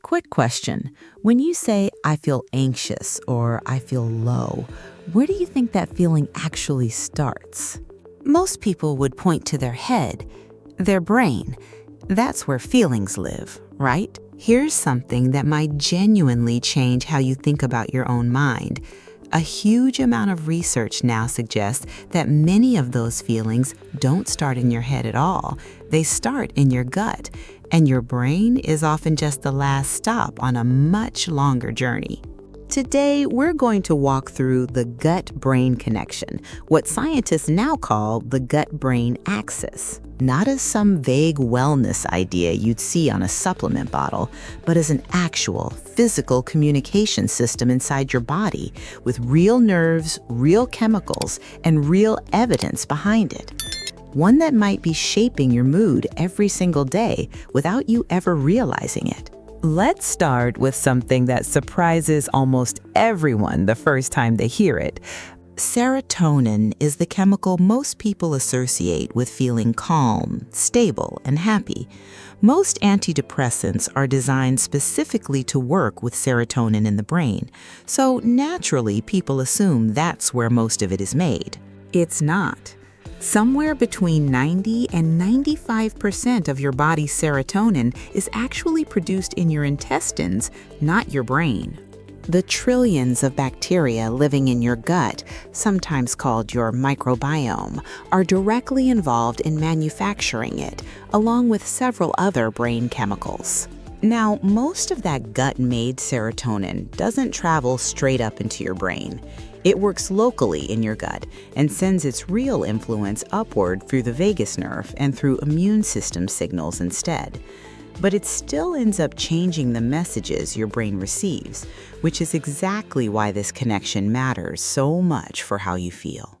Quick question. When you say, I feel anxious or I feel low, where do you think that feeling actually starts? Most people would point to their head, their brain. That's where feelings live, right? Here's something that might genuinely change how you think about your own mind. A huge amount of research now suggests that many of those feelings don't start in your head at all. They start in your gut, and your brain is often just the last stop on a much longer journey. Today, we're going to walk through the gut-brain connection, what scientists now call the gut-brain axis. Not as some vague wellness idea you'd see on a supplement bottle, but as an actual physical communication system inside your body with real nerves, real chemicals, and real evidence behind it. One that might be shaping your mood every single day without you ever realizing it. Let's start with something that surprises almost everyone the first time they hear it. Serotonin is the chemical most people associate with feeling calm, stable, and happy. Most antidepressants are designed specifically to work with serotonin in the brain, so naturally people assume that's where most of it is made. It's not. Somewhere between 90 and 95% of your body's serotonin is actually produced in your intestines, not your brain. The trillions of bacteria living in your gut, sometimes called your microbiome, are directly involved in manufacturing it, along with several other brain chemicals. Now, most of that gut-made serotonin doesn't travel straight up into your brain. It works locally in your gut and sends its real influence upward through the vagus nerve and through immune system signals instead. But it still ends up changing the messages your brain receives, which is exactly why this connection matters so much for how you feel.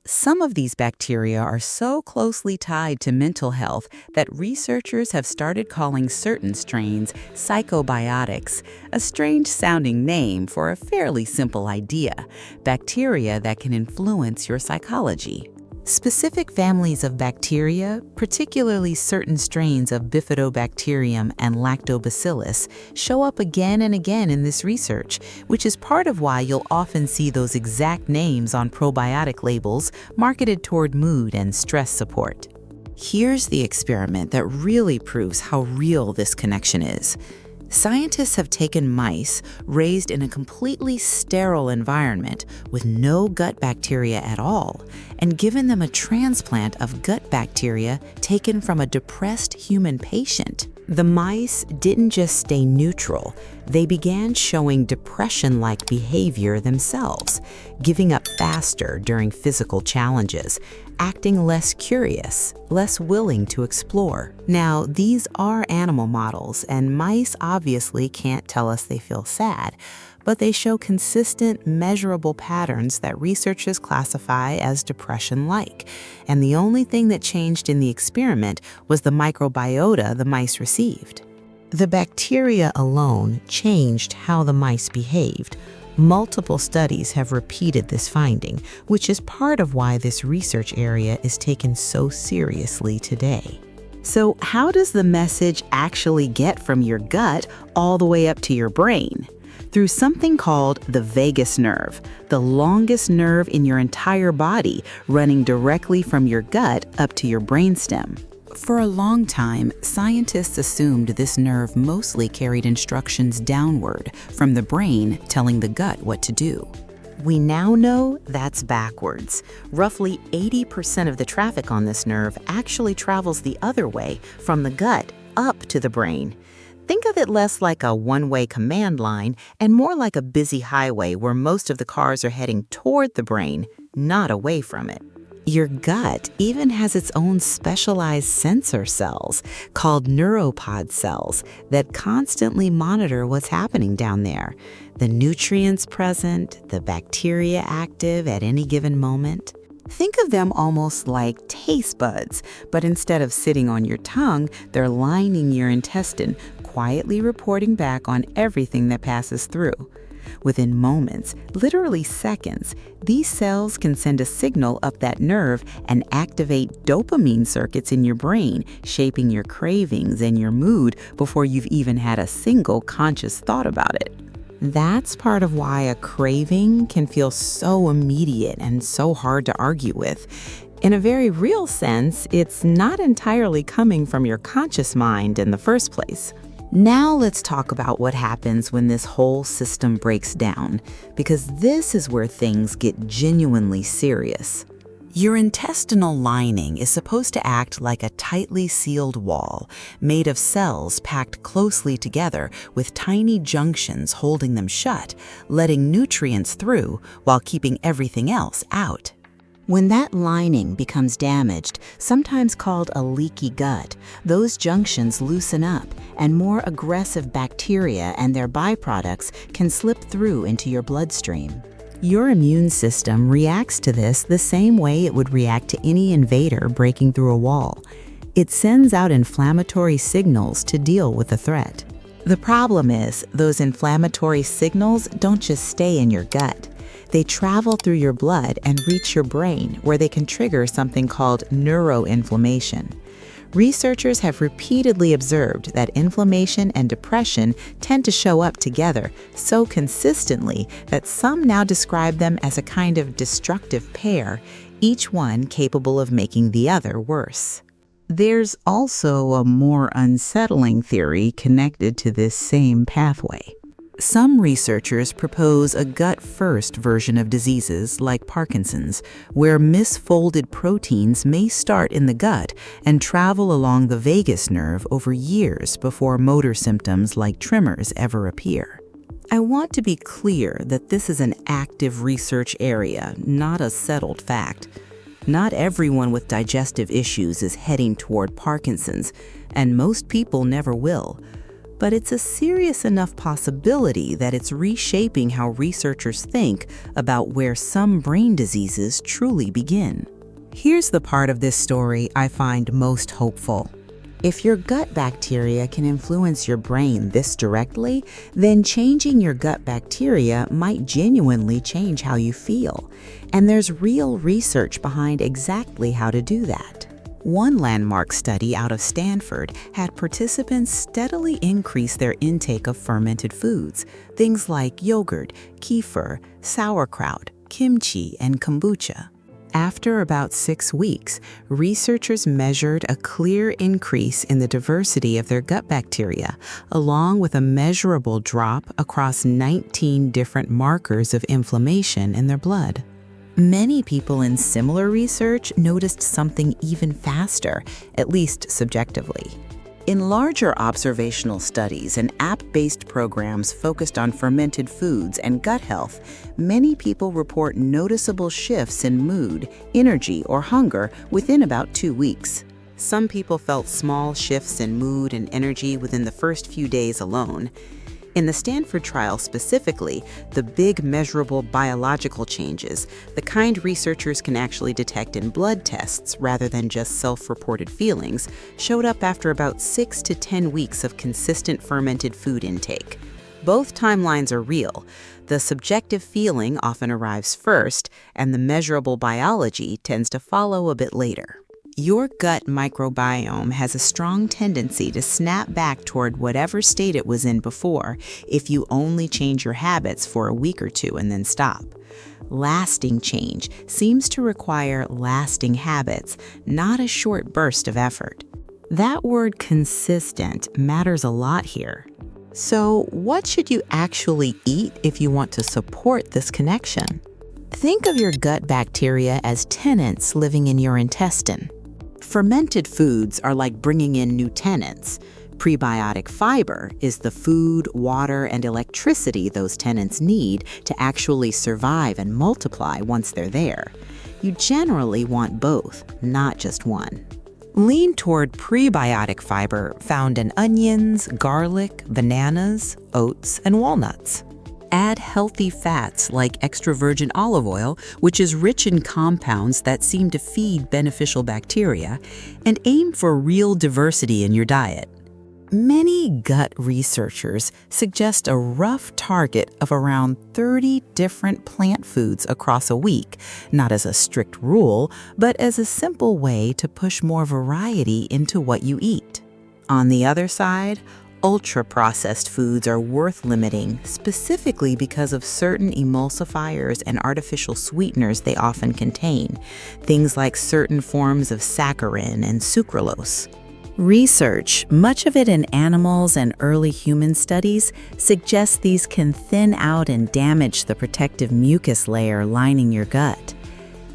Some of these bacteria are so closely tied to mental health that researchers have started calling certain strains psychobiotics, a strange-sounding name for a fairly simple idea: bacteria that can influence your psychology. Specific families of bacteria, particularly certain strains of Bifidobacterium and Lactobacillus, show up again and again in this research, which is part of why you'll often see those exact names on probiotic labels marketed toward mood and stress support. Here's the experiment that really proves how real this connection is. Scientists have taken mice raised in a completely sterile environment with no gut bacteria at all and given them a transplant of gut bacteria taken from a depressed human patient. The mice didn't just stay neutral, they began showing depression-like behavior themselves, giving up faster during physical challenges, acting less curious, less willing to explore. Now, these are animal models, and mice obviously can't tell us they feel sad, but they show consistent, measurable patterns that researchers classify as depression-like. And the only thing that changed in the experiment was the microbiota the mice received. The bacteria alone changed how the mice behaved. Multiple studies have repeated this finding, which is part of why this research area is taken so seriously today. So how does the message actually get from your gut all the way up to your brain? Through something called the vagus nerve, the longest nerve in your entire body, running directly from your gut up to your brainstem. For a long time, scientists assumed this nerve mostly carried instructions downward from the brain telling the gut what to do. We now know that's backwards. Roughly 80% of the traffic on this nerve actually travels the other way, from the gut up to the brain. Think of it less like a one-way command line and more like a busy highway where most of the cars are heading toward the brain, not away from it. Your gut even has its own specialized sensor cells called Neuropod cells that constantly monitor what's happening down there. The nutrients present, the bacteria active at any given moment. Think of them almost like taste buds, but instead of sitting on your tongue, they're lining your intestine, quietly reporting back on everything that passes through. Within moments, literally seconds, these cells can send a signal up that nerve and activate dopamine circuits in your brain, shaping your cravings and your mood before you've even had a single conscious thought about it. That's part of why a craving can feel so immediate and so hard to argue with. In a very real sense, it's not entirely coming from your conscious mind in the first place. Now let's talk about what happens when this whole system breaks down, because this is where things get genuinely serious. Your intestinal lining is supposed to act like a tightly sealed wall, made of cells packed closely together with tiny junctions holding them shut, letting nutrients through while keeping everything else out. When that lining becomes damaged, sometimes called a leaky gut, those junctions loosen up and more aggressive bacteria and their byproducts can slip through into your bloodstream. Your immune system reacts to this the same way it would react to any invader breaking through a wall. It sends out inflammatory signals to deal with the threat. The problem is, those inflammatory signals don't just stay in your gut. They travel through your blood and reach your brain, where they can trigger something called neuroinflammation. Researchers have repeatedly observed that inflammation and depression tend to show up together so consistently that some now describe them as a kind of destructive pair, each one capable of making the other worse. There's also a more unsettling theory connected to this same pathway. Some researchers propose a gut-first version of diseases like Parkinson's, where misfolded proteins may start in the gut and travel along the vagus nerve over years before motor symptoms like tremors ever appear. I want to be clear that this is an active research area, not a settled fact. Not everyone with digestive issues is heading toward Parkinson's, and most people never will. But it's a serious enough possibility that it's reshaping how researchers think about where some brain diseases truly begin. Here's the part of this story I find most hopeful. If your gut bacteria can influence your brain this directly, then changing your gut bacteria might genuinely change how you feel. And there's real research behind exactly how to do that. One landmark study out of Stanford had participants steadily increase their intake of fermented foods, things like yogurt, kefir, sauerkraut, kimchi, and kombucha. After about 6 weeks, researchers measured a clear increase in the diversity of their gut bacteria, along with a measurable drop across 19 different markers of inflammation in their blood. Many people in similar research noticed something even faster, at least subjectively. In larger observational studies and app-based programs focused on fermented foods and gut health, many people report noticeable shifts in mood, energy, or hunger within about 2 weeks. Some people felt small shifts in mood and energy within the first few days alone. In the Stanford trial specifically, the big measurable biological changes, the kind researchers can actually detect in blood tests rather than just self-reported feelings, showed up after about 6 to 10 weeks of consistent fermented food intake. Both timelines are real. The subjective feeling often arrives first, and the measurable biology tends to follow a bit later. Your gut microbiome has a strong tendency to snap back toward whatever state it was in before if you only change your habits for a week or two and then stop. Lasting change seems to require lasting habits, not a short burst of effort. That word consistent matters a lot here. So, what should you actually eat if you want to support this connection? Think of your gut bacteria as tenants living in your intestine. Fermented foods are like bringing in new tenants. Prebiotic fiber is the food, water, and electricity those tenants need to actually survive and multiply once they're there. You generally want both, not just one. Lean toward prebiotic fiber found in onions, garlic, bananas, oats, and walnuts. Add healthy fats like extra virgin olive oil, which is rich in compounds that seem to feed beneficial bacteria, and aim for real diversity in your diet. Many gut researchers suggest a rough target of around 30 different plant foods across a week, not as a strict rule, but as a simple way to push more variety into what you eat. On the other side, ultra-processed foods are worth limiting, specifically because of certain emulsifiers and artificial sweeteners they often contain, things like certain forms of saccharin and sucralose. Research, much of it in animals and early human studies, suggests these can thin out and damage the protective mucus layer lining your gut.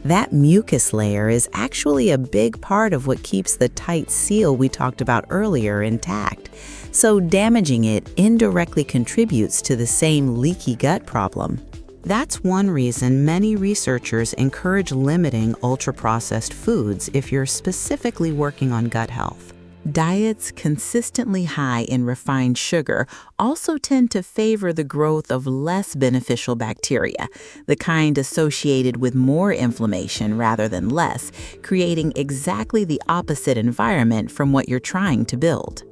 That mucus layer is actually a big part of what keeps the tight seal we talked about earlier intact, so damaging it indirectly contributes to the same leaky gut problem. That's one reason many researchers encourage limiting ultra-processed foods if you're specifically working on gut health. Diets consistently high in refined sugar also tend to favor the growth of less beneficial bacteria, the kind associated with more inflammation rather than less, creating exactly the opposite environment from what you're trying to build.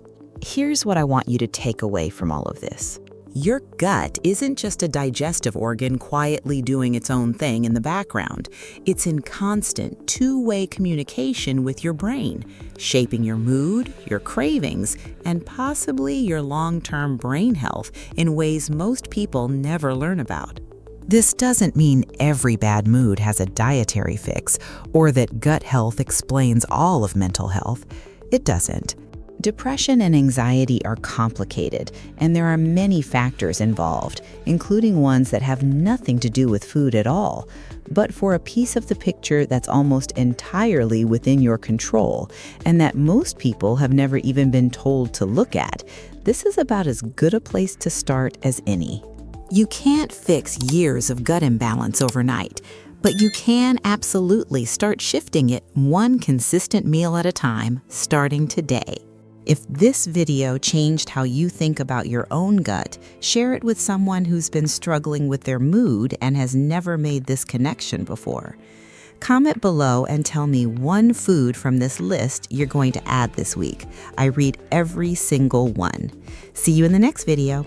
Here's what I want you to take away from all of this. Your gut isn't just a digestive organ quietly doing its own thing in the background. It's in constant two-way communication with your brain, shaping your mood, your cravings, and possibly your long-term brain health in ways most people never learn about. This doesn't mean every bad mood has a dietary fix or that gut health explains all of mental health. It doesn't. Depression and anxiety are complicated, and there are many factors involved, including ones that have nothing to do with food at all. But for a piece of the picture that's almost entirely within your control, and that most people have never even been told to look at, this is about as good a place to start as any. You can't fix years of gut imbalance overnight, but you can absolutely start shifting it one consistent meal at a time, starting today. If this video changed how you think about your own gut, share it with someone who's been struggling with their mood and has never made this connection before. Comment below and tell me one food from this list you're going to add this week. I read every single one. See you in the next video.